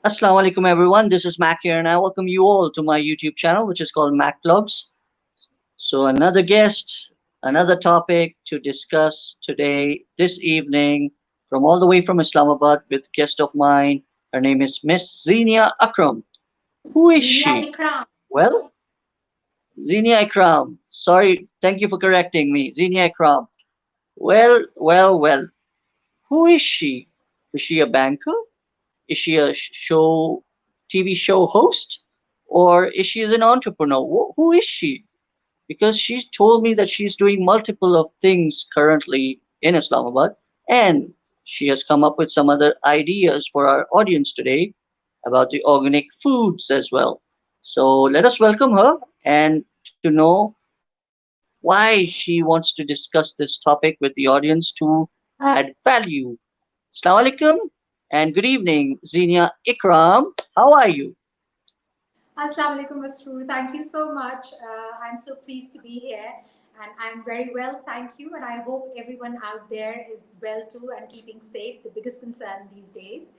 Assalamu alaikum everyone. This is Mac here and I welcome you all to my YouTube channel which is called Mac Vlogs. So another guest, another topic to discuss today, this evening, from all the way from Islamabad with a guest of mine. Her name is Miss Zenia Akram. Who is Zenia she? Ikram. Well, Zenia Ikram. Sorry, thank you for correcting me. Zenia Ikram. Well. Who is she? Is she a banker? Is she a TV show host? Or is she an entrepreneur? Who is she? Because she told me that she's doing multiple of things currently in Islamabad, and she has come up with some other ideas for our audience today about the organic foods as well. So let us welcome her and to know why she wants to discuss this topic with the audience to add value. Assalamu alaikum and good evening, Zenia Ikram. How are you? Assalamu alaikum, Masroor. Thank you so much. I'm so pleased to be here, and I'm very well, thank you. And I hope everyone out there is well too and keeping safe, the biggest concern these days.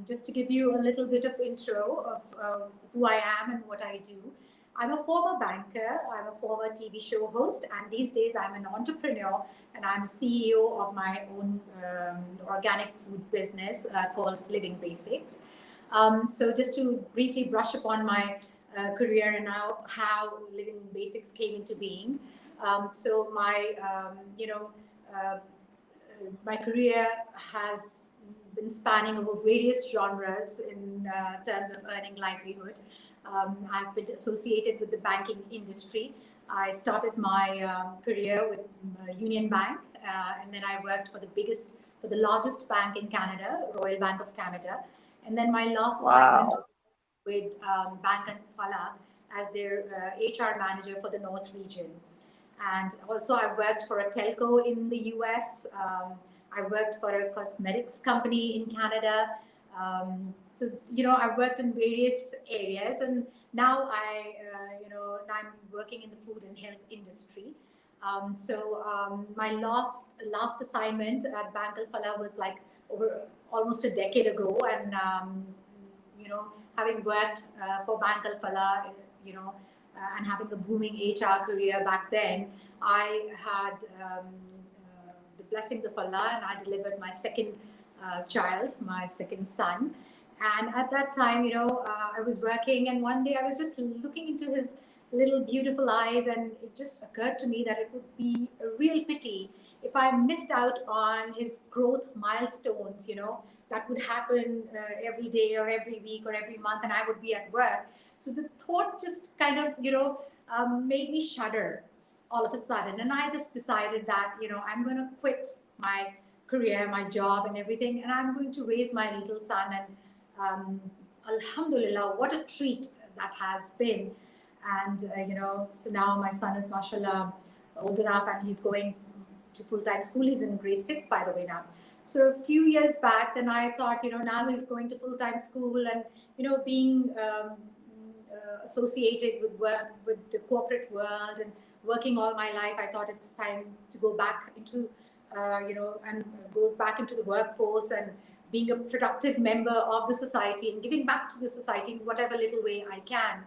Just to give you a little bit of intro of who I am and what I do. I'm a former banker, I'm a former TV show host, and these days I'm an entrepreneur and I'm CEO of my own organic food business called Living Basics. So just to briefly brush upon my career and how Living Basics came into being. Uh, my career has been spanning over various genres in terms of earning livelihood. I've been associated with the banking industry. I started my career with Union Bank, and then I worked for the largest bank in Canada, Royal Bank of Canada. And then my last assignment Wow. with Bank and Fala as their HR manager for the North region. And also, I worked for a telco in the US. I worked for a cosmetics company in Canada. I've worked in various areas, and now I'm working in the food and health industry. My last assignment at Bank Al Fala was like over almost a decade ago, and having worked for Bank Al Fala, and having a booming HR career back then, I had the blessings of Allah, and I delivered my second child, my second son. And at that time, I was working, and one day I was just looking into his little beautiful eyes, and it just occurred to me that it would be a real pity if I missed out on his growth milestones, that would happen every day or every week or every month, and I would be at work. So the thought just kind of, made me shudder all of a sudden. And I just decided that, I'm going to quit my career, my job, and everything, and I'm going to raise my little son. And Alhamdulillah, what a treat that has been. And, so now my son is, mashallah, old enough, and he's going to full-time school. He's in grade 6, by the way, now. So a few years back, then I thought, now he's going to full-time school, and, being associated with work, with the corporate world and working all my life, I thought it's time to go back into, and go back into the workforce and being a productive member of the society and giving back to the society in whatever little way I can.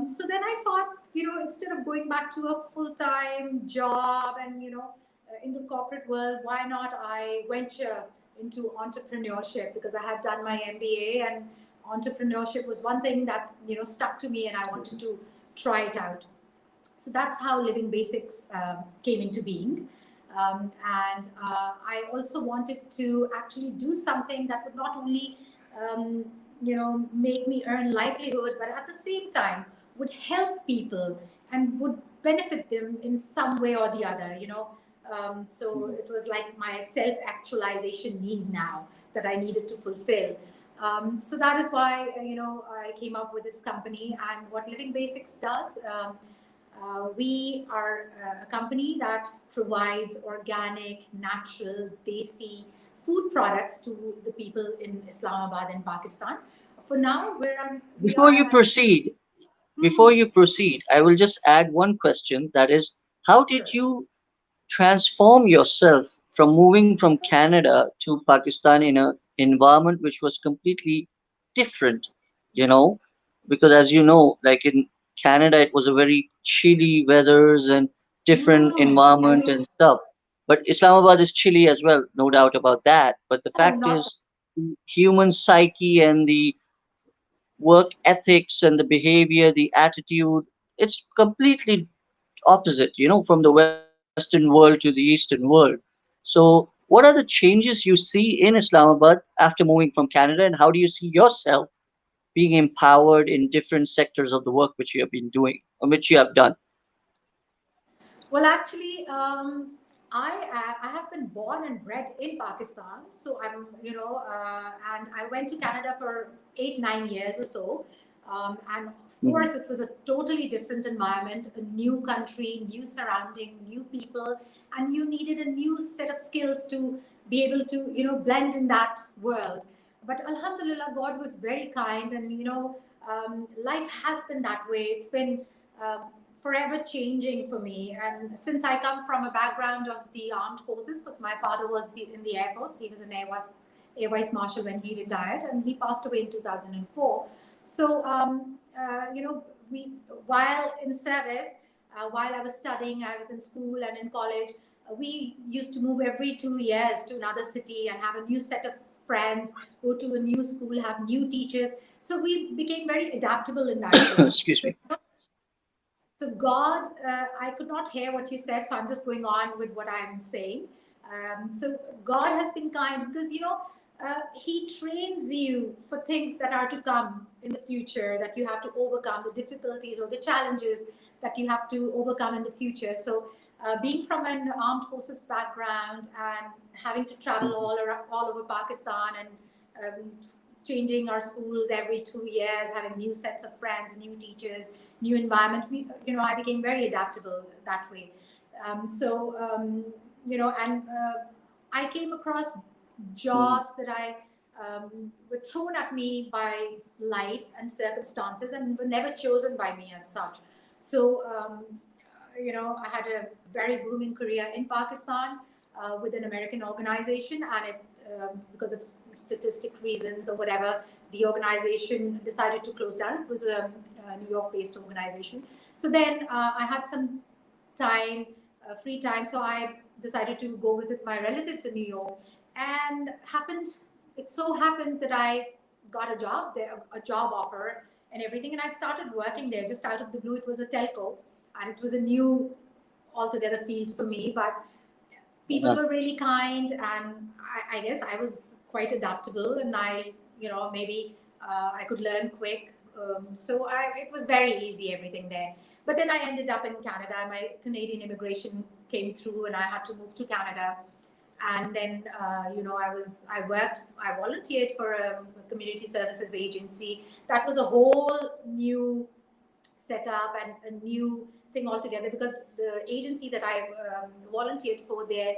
So then I thought, instead of going back to a full-time job and, in the corporate world, why not I venture into entrepreneurship, because I had done my MBA, and entrepreneurship was one thing that, stuck to me, and I wanted to try it out. So that's how Living Basics came into being. I also wanted to actually do something that would not only make me earn livelihood, but at the same time would help people and would benefit them in some way or the other. So it was like my self-actualization need now that I needed to fulfill. So that is why I came up with this company. And what Living Basics does, we are a company that provides organic, natural, desi food products to the people in Islamabad and Pakistan. For now, we Before are you an. proceed, Mhm. I will just add one question. That is, how did Sure. you transform yourself from moving from Canada to Pakistan in a environment which was completely different, you know, because as you know, like in Canada, it was a very chilly weathers and different Tell environment me. and stuff. But Islamabad is chilly as well, no doubt about that. But the Oh, fact not. is, the human psyche and the work ethics and the behavior, the attitude, it's completely opposite, from the Western world to the Eastern world. So, what are the changes you see in Islamabad after moving from Canada, and how do you see yourself being empowered in different sectors of the work which you have been doing, or which you have done? Well, actually, I have been born and bred in Pakistan, so and I went to Canada for 8 9 years or so, and of Mhm. course, it was a totally different environment, a new country, new surrounding, new people, and you needed a new set of skills to be able to blend in that world. But Alhamdulillah, God was very kind, and life has been that way. It's been um, forever changing for me. And since I come from a background of the armed forces, because my father was in the Air Force, he was an Air Vice Marshal when he retired, and he passed away in 2004. So, we while in service, while I was studying, I was in school and in college. We used to move every 2 years to another city and have a new set of friends, go to a new school, have new teachers. So we became very adaptable in that way. Excuse me. So God, I could not hear what you said, so I'm just going on with what I'm saying. So God has been kind because He trains you for things that are to come in the future, that you have to overcome the difficulties or the challenges that you have to overcome in the future. So being from an armed forces background and having to travel Mhm. all over Pakistan and changing our schools every 2 years, having new sets of friends, new teachers, new environment. I became very adaptable that way. And I came across Mhm. jobs that I were thrown at me by life and circumstances and were never chosen by me as such. So, I had a very booming career in Pakistan with an American organization, and because of statistic reasons or whatever, the organization decided to close down. It was a New York-based organization. So then I had some time, free time, so I decided to go visit my relatives in New York, and it so happened that I got a job there, a job offer and everything, and I started working there just out of the blue. It was a telco, and it was a new altogether field for me, but people Uh-huh. were really kind, and I guess I was quite adaptable, and maybe I could learn quick. It was very easy, everything there. But then I ended up in Canada. My Canadian immigration came through, and I had to move to Canada. And then I volunteered for a community services agency. That was a whole new set up and a new thing altogether, because the agency that I volunteered for there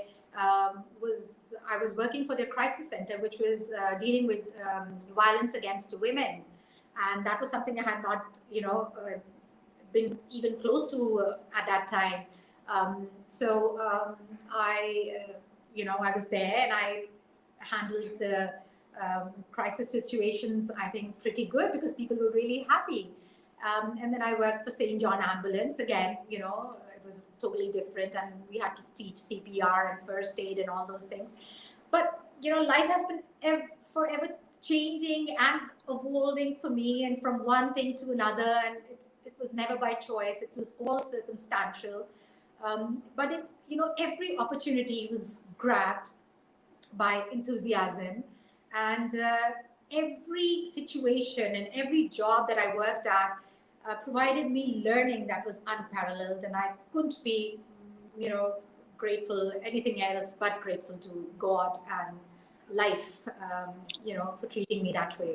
was I was working for their crisis center, which was dealing with violence against women, and that was something I had not been even close to at that time. I was there, and I handled the crisis situations, I think, pretty good, because people were really happy. And then I worked for St. John Ambulance again. It was totally different, and we had to teach CPR and first aid and all those things. But life has been forever changing and evolving for me, and from one thing to another, and it was never by choice. It was all circumstantial. But every opportunity was grabbed by enthusiasm, and every situation and every job that I worked at provided me learning that was unparalleled, and I couldn't be you know grateful anything else but grateful to God and life, for treating me that way.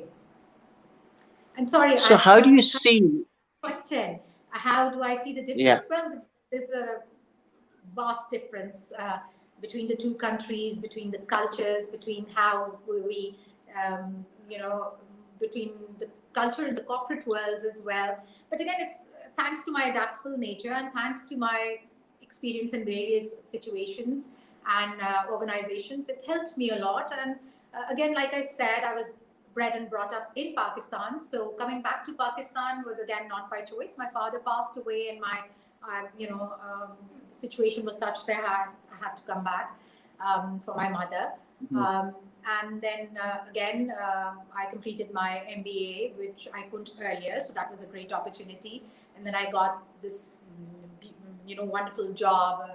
And sorry, So, how do you see? question, how do I see the Yeah. difference? Well, there's a vast difference between the two countries, between the cultures, between how we, um, you know, between the culture in the corporate worlds as well. But again, it's thanks to my adaptable nature and thanks to my experience in various situations and organizations. It helped me a lot, and Again, like I said, I was bred and brought up in Pakistan. So coming back to Pakistan was again not by choice. My father passed away, and my situation was such that I had to come back for my mother. Mhm. And then again, I completed my MBA, which I couldn't earlier, so that was a great opportunity. And then I got this, wonderful job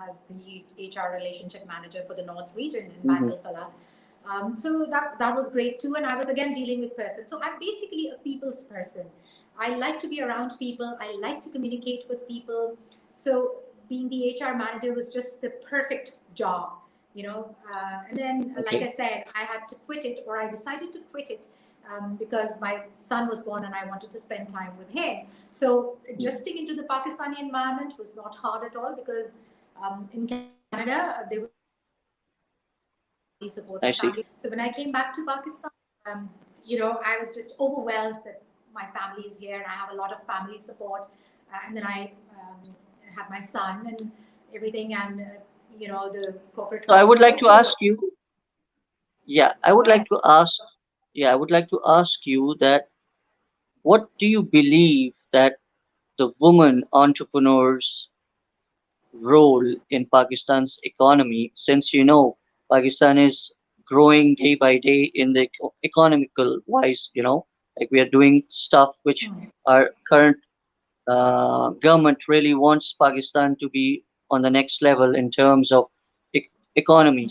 as the HR relationship manager for the North region in Bank Mhm. al Falah. So that was great too, and I was again dealing with persons. So I'm basically a people's person. I like to be around people. I like to communicate with people. So being the HR manager was just the perfect job, And then, like I Okay. said, I had to quit it, or I decided to quit it because my son was born and I wanted to spend time with him. So Mhm. adjusting into the Pakistani environment was not hard at all because in Canada there was no family support. My family supported me. So when I I see. came back to Pakistan, I was just overwhelmed that my family is here and I have a lot of family support. And then I have my son and everything, and the corporate So I would culture like to also. ask you, yeah, I Go would ahead. like to ask, yeah, I would like to ask you that what do you believe that the woman entrepreneurs role in Pakistan's economy, since you know Pakistan is growing day by day in the economical wise, like we are doing stuff which our current government really wants Pakistan to be on the next level in terms of economy.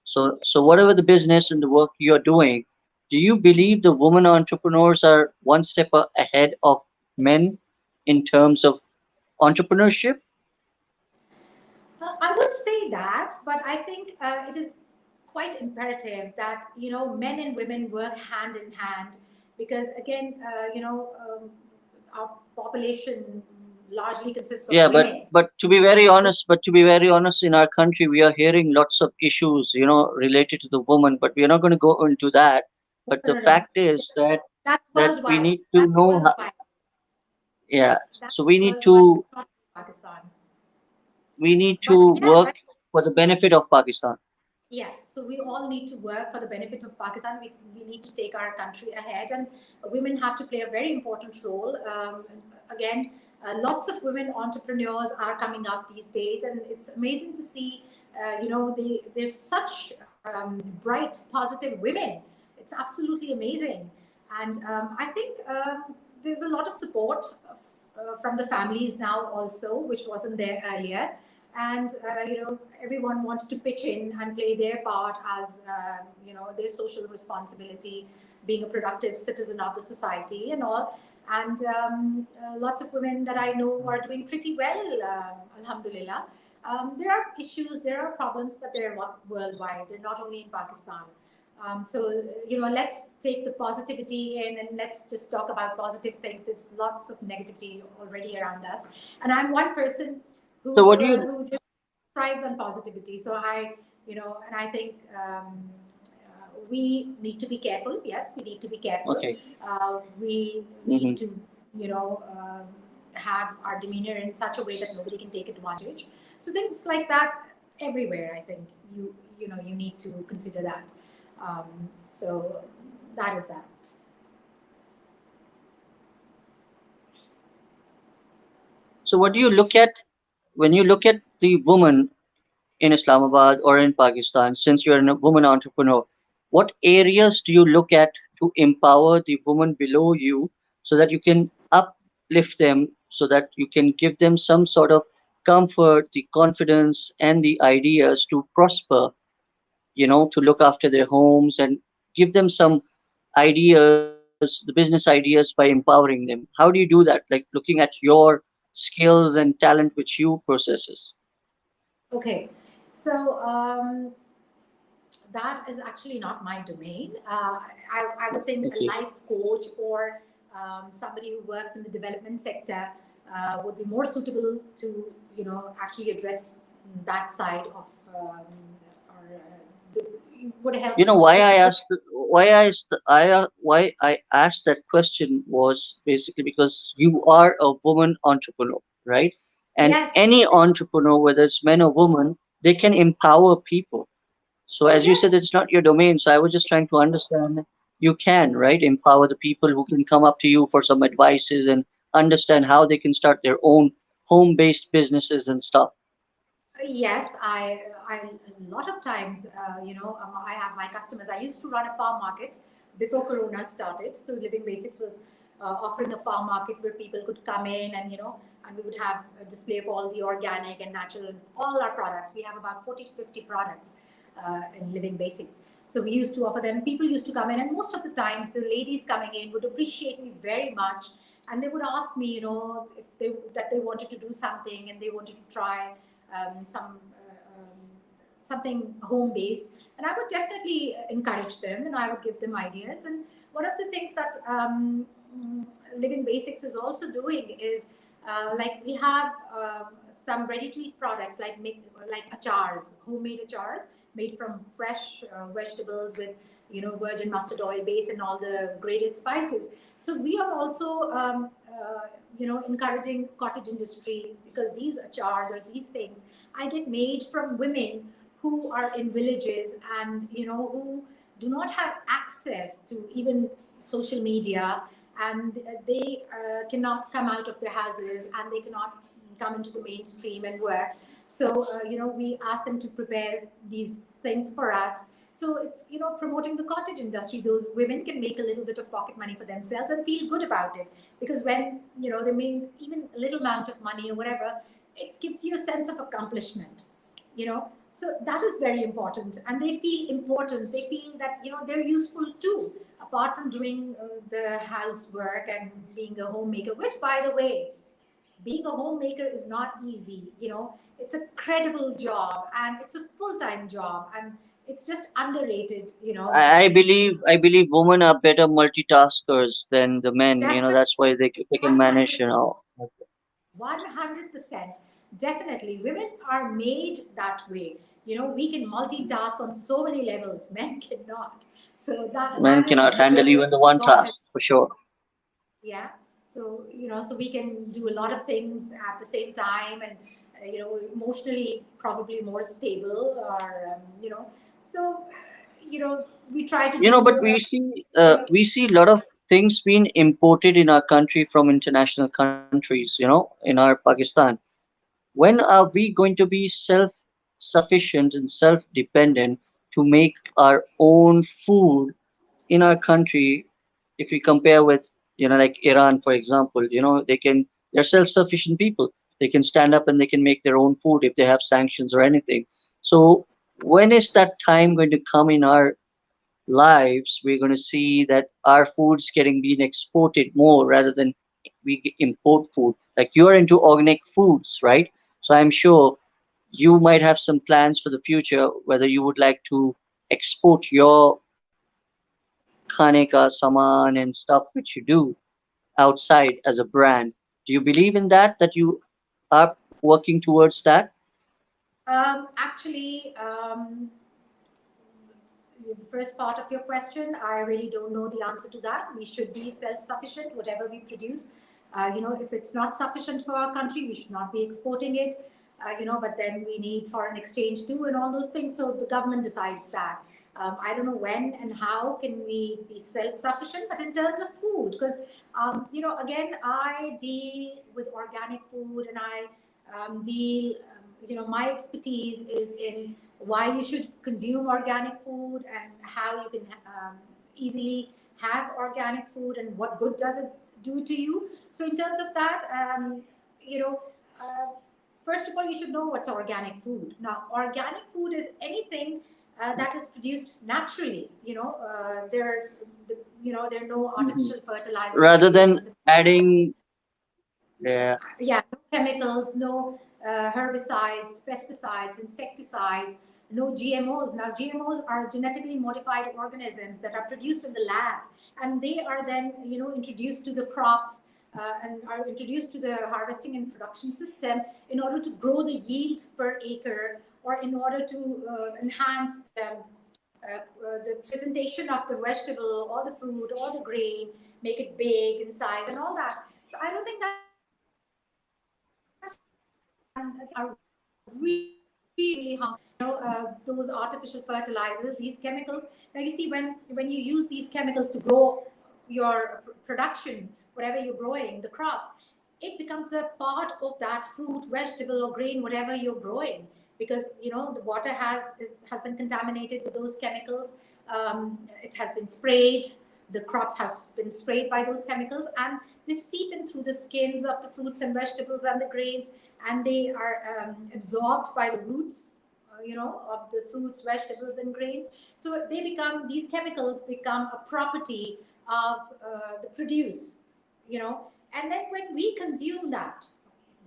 So whatever the business and the work you're doing, do you believe the women entrepreneurs are one step ahead of men in terms of entrepreneurship? I would say that, but I think it is quite imperative that men and women work hand in hand because again, our population largely consists of Yeah, but women. but to be very honest, in our country, we are hearing lots of issues, related to the woman. But we are not going to go into that. But No, the no, no. fact is that That's we worldwide. need to That's know how, worldwide. yeah. That's So we need worldwide. to It's not Pakistan. we need But to yeah, work for the benefit of Pakistan. yes, so we all need to work for the benefit of Pakistan. We need to take our country ahead, and women have to play a very important role. Again, lots of women entrepreneurs are coming up these days, and it's amazing to see. There's such bright, positive women. It's absolutely amazing, and I think there's a lot of support from the families now also, which wasn't there earlier, and everyone wants to pitch in and play their part as their social responsibility, being a productive citizen of the society and all. And lots of women that I know are doing pretty well, alhamdulillah. There are issues, there are problems, but they're worldwide, they're not only in Pakistan. So let's take the positivity in and let's just talk about positive things. There's lots of negativity already around us, and I'm one person So who what do you who just thrives on positivity. So and I think we need to be careful. Yes, we need to be careful. okay? We need Hmm. to have our demeanor in such a way that nobody can take advantage. So things like that everywhere. I think you need to consider that. So that is that. So what do you look at when you look at the woman in Islamabad or in Pakistan, since you're a woman entrepreneur, what areas do you look at to empower the woman below you so that you can uplift them, so that you can give them some sort of comfort, the confidence, and the ideas to prosper, to look after their homes and give them some ideas, the business ideas by empowering them? How do you do that? Like looking at your skills and talent which you possesses. Okay, so that is actually not my domain. I would think a Okay. life coach or somebody who works in the development sector would be more suitable to actually address that side of or would help You know why with I the. asked why I asked that question was basically because you are a woman entrepreneur, right? And Yes, any entrepreneur, whether it's men or women, they can empower people. So as you Yes. said, it's not your domain. So I was just trying to understand you can, right, empower the people who can come up to you for some advices and understand how they can start their own home-based businesses and stuff. Yes, I a lot of times, I have my customers. I used to run a farm market before Corona started. So Living Basics was offering a farm market where people could come in and and we would have a display of all the organic and natural and all our products. We have about 40 to 50 products in Living Basics. So we used to offer them. People used to come in, and most of the times the ladies coming in would appreciate me very much, and they would ask me, if they wanted to do something and they wanted to try something home based, and I would definitely encourage them and I would give them ideas. And one of the things that Living Basics is also doing is like we have some ready to eat products like achars, homemade achars made from fresh vegetables with virgin mustard oil base and all the grated spices. So we are also encouraging cottage industry, because these achars or these things I get made from women who are in villages and who do not have access to even social media, and they cannot come out of their houses and they cannot come into the mainstream and work. So we ask them to prepare these things for us. So it's promoting the cottage industry. Those women can make a little bit of pocket money for themselves and feel good about it, because when they make even a little amount of money or whatever, it gives you a sense of accomplishment. So that is very important, and they feel important. They feel that they're useful too, apart from doing the housework and being a homemaker, which, by the way, being a homemaker is not easy. It's a credible job and it's a full-time job, and it's just underrated. I believe women are better multitaskers than the men. Definitely. That's why they can manage. 100%. 100%. Definitely. Women are made that way. We can multitask on so many levels. Men cannot. So that Men is cannot handle where even the one God has. task for sure. Yeah. So so we can do a lot of things at the same time, and emotionally probably more stable, or so we try to do But we see a lot of things being imported in our country from international countries. In our Pakistan. When are we going to be self-sufficient and self-dependent to make our own food in our country? If we compare with like Iran, for example, they're self-sufficient people. They can stand up and they can make their own food if they have sanctions or anything. So when is that time going to come in our lives? We're going to see that our food's getting being exported more rather than we import food. Like you're into organic foods, right? So I'm sure you might have some plans for the future, whether you would like to export your khane ka saman and stuff which you do outside as a brand. Do you believe in that? That you are working towards that? Actually, the first part of your question, I really don't know the answer to that. We should be self-sufficient, whatever we produce. If it's not sufficient for our country, we should not be exporting it. But then we need foreign exchange too, and all those things. So the government decides that. I don't know when and how can we be self-sufficient, but in terms of food, because again, I deal with organic food, and I deal. My expertise is in why you should consume organic food and how you can easily have organic food and what good does it do to you. So in terms of that, you know uh, first of all, you should know what's organic food. Now, organic food is anything that is produced naturally. There are no Mhm. artificial fertilizers Rather used than in the. adding, yeah, Yeah, no chemicals, no herbicides, pesticides, insecticides, no GMOs. Now, GMOs are genetically modified organisms that are produced in the labs, and they are then, introduced to the crops and are introduced to the harvesting and production system in order to grow the yield per acre, or in order to enhance the presentation of the vegetable or the fruit or the grain, make it big in size and all that. So I don't think that's wrong. And are really, really harmful. those artificial fertilizers, these chemicals. Now you see, when you use these chemicals to grow your production, whatever you're growing, the crops, it becomes a part of that fruit, vegetable, or grain, whatever you're growing, because the water has been contaminated with those chemicals. It has been sprayed. The crops have been sprayed by those chemicals, and they seep in through the skins of the fruits and vegetables and the grains, and they are absorbed by the roots, of the fruits, vegetables, and grains. So these chemicals become a property of the produce, and then when we consume that,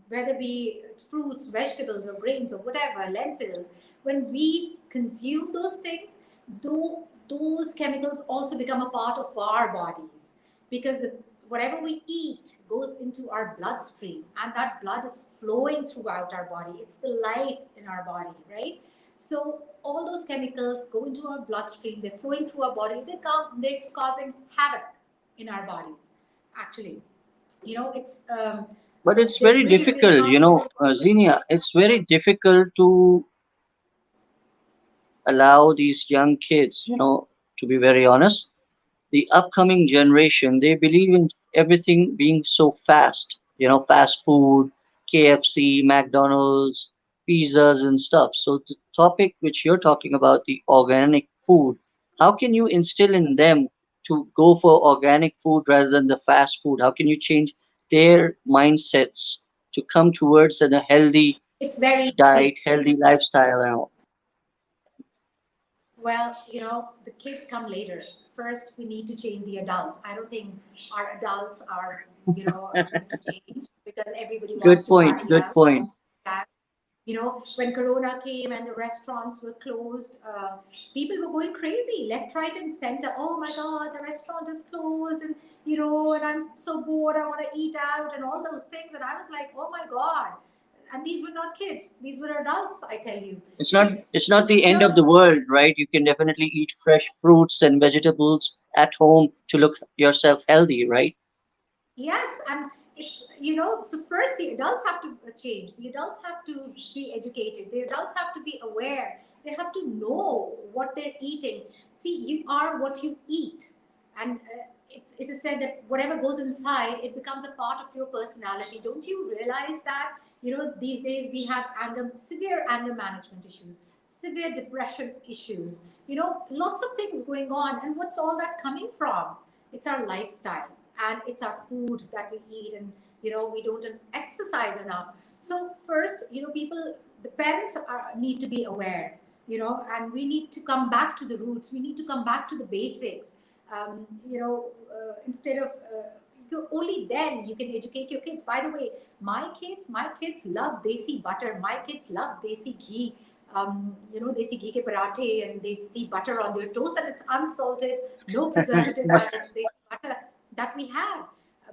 whether be fruits, vegetables, or grains, or whatever, lentils, when we consume those things, those chemicals also become a part of our bodies, because whatever we eat goes into our bloodstream, and that blood is flowing throughout our body. It's the life in our body, right? So all those chemicals go into our bloodstream. They're flowing through our body. They're causing havoc in our bodies. Actually, it's But it's they're very really, really difficult, harmful. Xenia. It's very difficult to allow these young kids, to be very honest, the upcoming generation, they believe in everything being so fast, fast food, KFC, McDonald's, pizzas, and stuff. So, the topic which you're talking about, the organic food, how can you instill in them to go for organic food rather than the fast food? How can you change their mindsets to come towards a healthy It's very easy. diet, healthy lifestyle, and all? Well, the kids come later. First, we need to change the adults. I don't think our adults are, going to change, because everybody wants Good to point. party Good out. point. When Corona came and the restaurants were closed, people were going crazy, left, right, and center. Oh my God, the restaurant is closed, and I'm so bored. I want to eat out, and all those things. And I was like, oh my God. And these were not kids; these were adults. I tell you. It's not So, it's not the end of here, the world, right? You can definitely eat fresh fruits and vegetables at home to look yourself healthy, right? yes, and it's, so first the adults have to change. The adults have to be educated. The adults have to be aware. They have to know what they're eating. See, you are what you eat. And it is said that whatever goes inside, it becomes a part of your personality. Don't you realize that? These days we have severe anger management issues, severe depression issues, lots of things going on. And what's all that coming from? It's our lifestyle, and it's our food that we eat, and we don't exercise enough. So first, people, the parents need to be aware, and we need to come back to the roots. We need to come back to the basics. Instead of only then you can educate your kids. By the way, my kids love desi butter. My kids love desi ghee. Desi ghee ke parathe and desi butter on their toast, and it's unsalted, no preservative added desi butter that we have.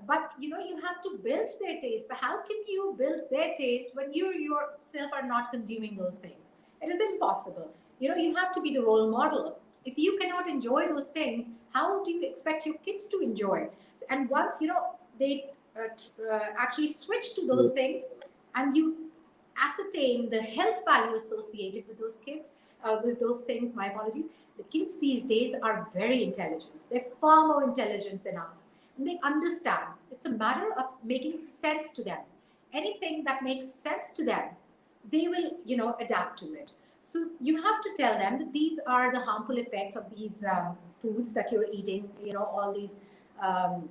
But you have to build their taste. But how can you build their taste when you yourself are not consuming those things? It is impossible. You have to be the role model. If you cannot enjoy those things, how do you expect your kids to enjoy? And once they actually switch to those things, and you ascertain the health value associated with those kids, with those things. My apologies. The kids these days are very intelligent. They're far more intelligent than us, and they understand. It's a matter of making sense to them. Anything that makes sense to them, they will, adapt to it. So you have to tell them that these are the harmful effects of these foods that you're eating. All these um,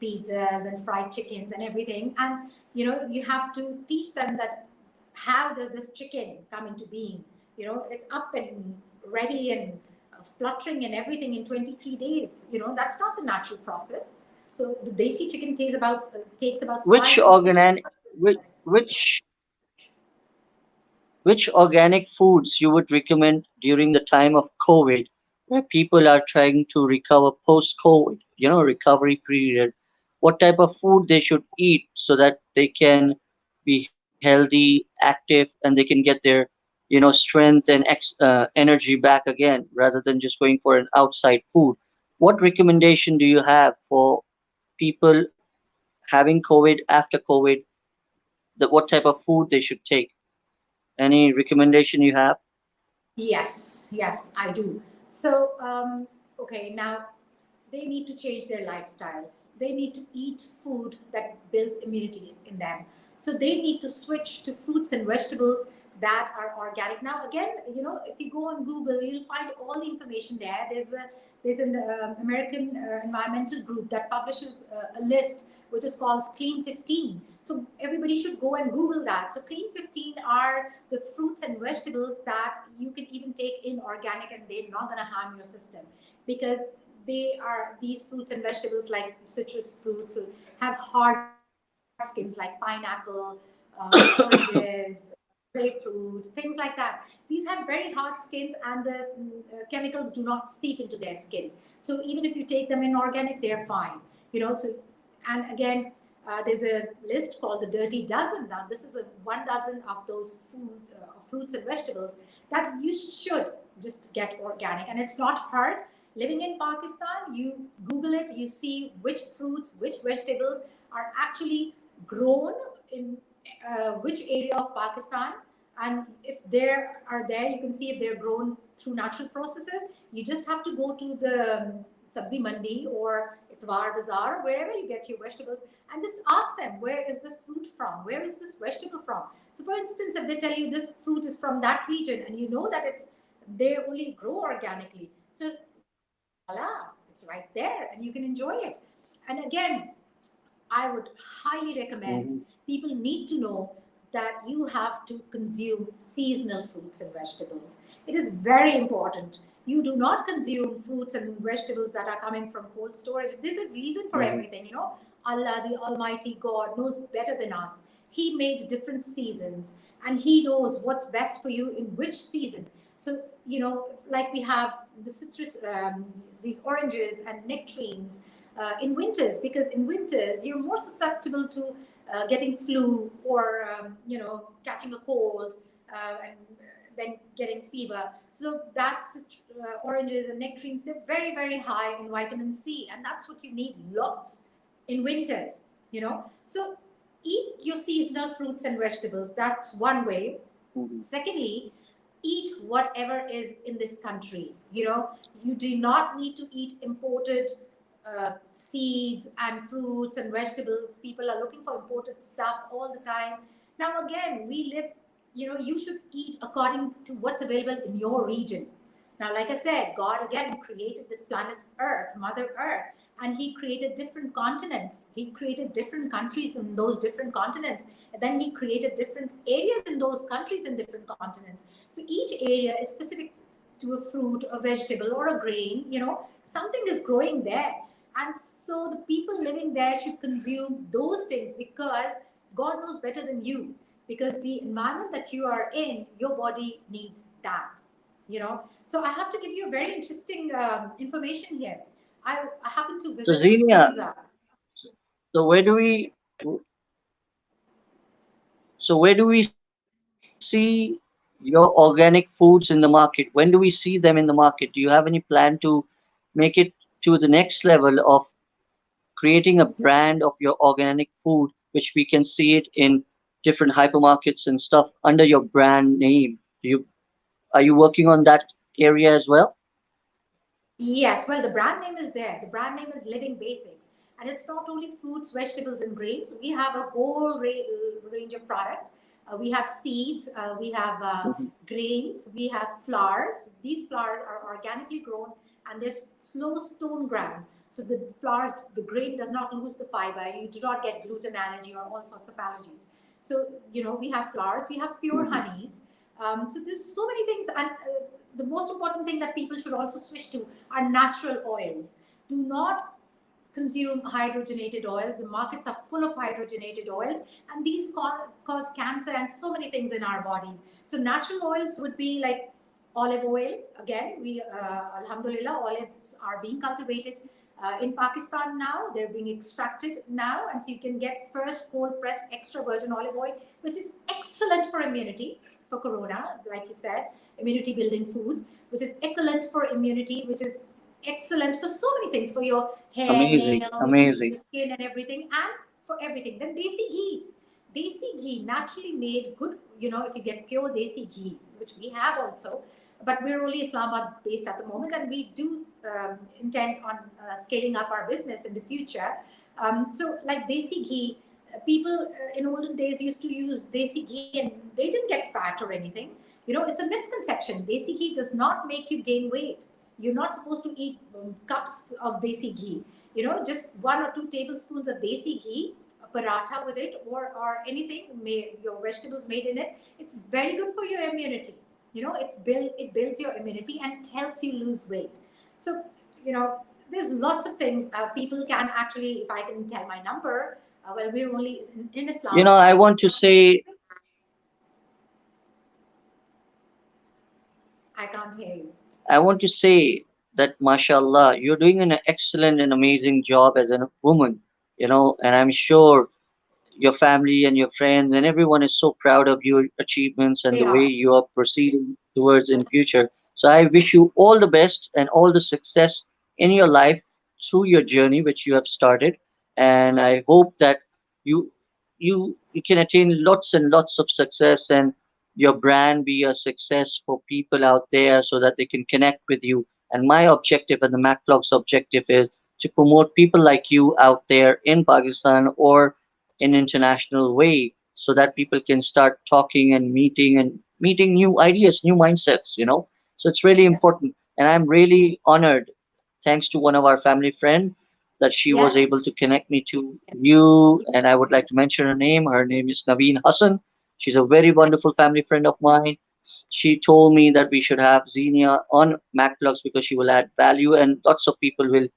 pizzas and fried chickens and everything. And you have to teach them that how does this chicken come into being. It's up and ready and fluttering and everything in 23 days. That's not the natural process. So the desi chicken takes about Which 5 to 6 months. which which organic foods you would recommend during the time of COVID, where people are trying to recover post-COVID, recovery period? What type of food they should eat so that they can be healthy, active, and they can get their, strength and energy back again, rather than just going for an outside food? What recommendation do you have for people having COVID after COVID? That what type of food they should take? Any recommendation you have? Yes, yes, I do. So, okay, now they need to change their lifestyles. They need to eat food that builds immunity in them. So they need to switch to fruits and vegetables that are organic. Now, again, if you go on Google, you'll find all the information there. There's an American environmental group that publishes a list which is called Clean 15. So everybody should go and Google that. So Clean 15 are the fruits and vegetables that you can even take in organic and they're not going to harm your system because these fruits and vegetables like citrus fruits have hard skins like pineapple, oranges, grapefruit, things like that. These have very hard skins and the chemicals do not seep into their skins. So even if you take them in organic, they're fine. So and again, there's a list called the Dirty Dozen. Now, this is a 1 dozen of those fruits and vegetables that you should just get organic, and it's not hard. Living in Pakistan, you Google it, you see which fruits, which vegetables are actually grown in which area of Pakistan, and if they are there, you can see if they're grown through natural processes. You just have to go to the sabzi mandi or Itwar Bazaar, wherever you get your vegetables, and just ask them, where is this fruit from? Where is this vegetable from? So, for instance, if they tell you this fruit is from that region, and you know that they only grow organically, so voila, it's right there, and you can enjoy it. And again, I would highly recommend Mhm. people need to know that you have to consume seasonal fruits and vegetables. It is very important. You do not consume fruits and vegetables that are coming from cold storage. There's a reason for Mhm. everything, Allah, the Almighty God, knows better than us. He made different seasons and He knows what's best for you in which season. So, like we have the citrus, these oranges and nectarines in winters, because in winters you're more susceptible to getting flu or catching a cold and then getting fever. So that's oranges and nectarines, they're very very high in vitamin C, and that's what you need lots in winters. So eat your seasonal fruits and vegetables. That's one way. Mhm. Secondly, eat whatever is in this country. You do not need to eat imported seeds and fruits and vegetables. People are looking for imported stuff all the time. Now, again, we live, you should eat according to what's available in your region. Now, like I said, God again created this planet Earth, Mother Earth, and He created different continents. He created different countries in those different continents. And then He created different areas in those countries and different continents. So each area is specific to a fruit, a vegetable, or a grain. Something is growing there. And so the people living there should consume those things because God knows better than you. Because the environment that you are in, your body needs that. So I have to give you a very interesting information here. I happened to So visit Xenia, Hunza. so where do we see your organic foods in the market? When do we see them in the market? Do you have any plan to make it to the next level of creating a brand of your organic food, which we can see it in different hypermarkets and stuff under your brand name? Are you working on that area as well? Yes, well, the brand name is there. The brand name is Living Basics. And it's not only fruits, vegetables, and grains. We have a whole range of products. We have seeds, we have Mhm. grains, we have flours. These flours are organically grown and they're slow stone ground. So the flours, the grain does not lose the fiber. You do not get gluten allergy or all sorts of allergies. So, we have flours, we have pure Mhm. honeys. So there's so many things, and the most important thing that people should also switch to are natural oils. Do not consume hydrogenated oils. The markets are full of hydrogenated oils, and these cause cancer and so many things in our bodies. So natural oils would be like olive oil. Again, alhamdulillah, olives are being cultivated in Pakistan now. They're being extracted now, and so you can get first cold pressed extra virgin olive oil, which is excellent for immunity for corona, like you said, immunity building foods, which is excellent for immunity, which is excellent for so many things, for your hair, Amazing, nails, your amazing. skin, and everything, and for everything. Then desi ghee naturally made good. If you get pure desi ghee, which we have also, but we're only Islamabad based at the moment, and we do intend on scaling up our business in the future. So, like Desi Ghee, people in olden days used to use Desi Ghee and they didn't get fat or anything. It's a misconception. Desi Ghee does not make you gain weight. You're not supposed to eat cups of Desi Ghee. Just 1 or 2 tablespoons of Desi Ghee, a paratha with it, or anything, your vegetables made in it. It's very good for your immunity. It builds your immunity and helps you lose weight. So, there's lots of things people can actually, if I can tell my number, well, we're only in You know, Islamabad. I want to say, I can't hear you. I want to say that, mashallah, you're doing an excellent and amazing job as a woman, and I'm sure your family and your friends and everyone is so proud of your achievements and They the way are. you are proceeding towards in future. So I wish you all the best and all the success in your life through your journey which you have started, and I hope that you you can attain lots and lots of success, and your brand be a success for people out there so that they can connect with you. And my objective and the MacVlog's objective is to promote people like you out there in Pakistan or in international way, so that people can start talking and meeting new ideas, new mindsets, so it's really Yes. important, and I'm really honored, thanks to one of our family friend, that she was Yes. able to connect me to you. Yes. And I would like to mention her name is Naveen Hassan. She's a very wonderful family friend of mine. She told me that we should have Xenia on MacVlogs because she will add value and lots of people will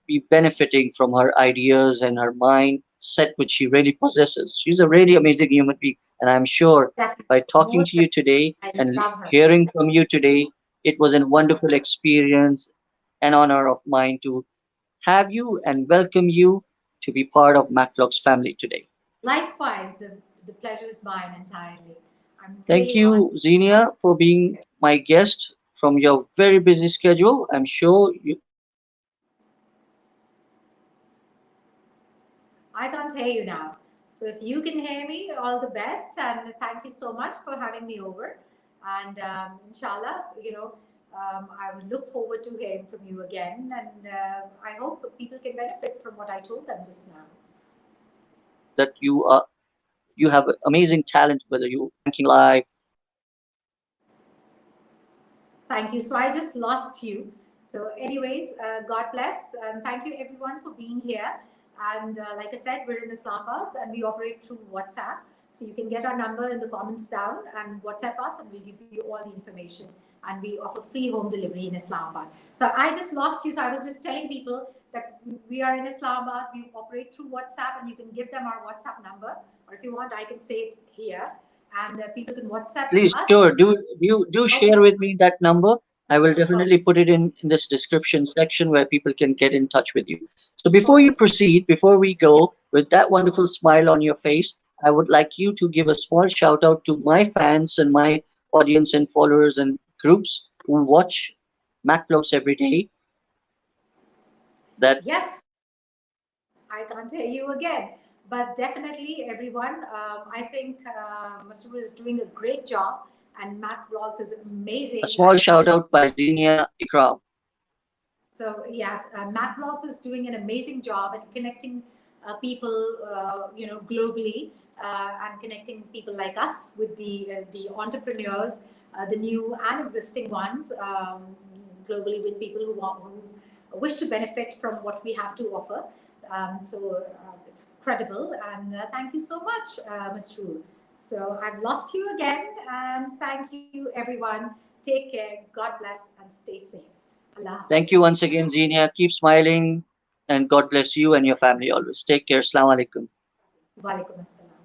be benefiting from her ideas and her mindset, which she really possesses. She's a really amazing human being, and I'm sure Definitely. by talking Most to you today definitely. I and love her. hearing from you today, it was a wonderful experience and honor of mine to have you and welcome you to be part of MacLog's family today. Likewise, the pleasure is mine entirely. I'm Thank really honored. you, Xenia, for being my guest from your very busy schedule. I'm sure you I can't hear you now. So if you can hear me, all the best, and thank you so much for having me over. And inshallah, I would look forward to hearing from you again. And I hope people can benefit from what I told them just now. that you have amazing talent, whether you banking live. Thank you. So I just lost you. So, anyways, God bless. And thank you everyone for being here. And like I said, we're in Islamabad and we operate through WhatsApp. So you can get our number in the comments down and WhatsApp us, and we'll give you all the information. And we offer free home delivery in Islamabad. So I just lost you. So I was just telling people that we are in Islamabad. We operate through WhatsApp, and you can give them our WhatsApp number. Or if you want, I can say it here. And people can WhatsApp Please, us. sure. Do share Okay. with me that number. I will Okay. definitely put it in this description section where people can get in touch with you. So before you Okay. proceed, before we Yeah. go, with that wonderful smile on your face, I would like you to give a small shout out to my fans and my audience and followers and groups who watch MacVlogs every day. That Yes, I can't hear you again. But definitely, everyone, I think Masoor is doing a great job, and Mac Vlogs is a amazing small at shout connecting. out by Zenia Ikram. So yes, Mac Vlogs is doing an amazing job at connecting people, globally, and connecting people like us with the entrepreneurs, the new and existing ones, globally, with people who wish to benefit from what we have to offer. So it's credible, and thank you so much, Masroor. So I've lost you again, and thank you, everyone. Take care. God bless, and stay safe. Allah Thank you Hafiz. once again, Zenia. Keep smiling and God bless you and your family always. Take care. Assalamu alaikum. Walaikum assalam.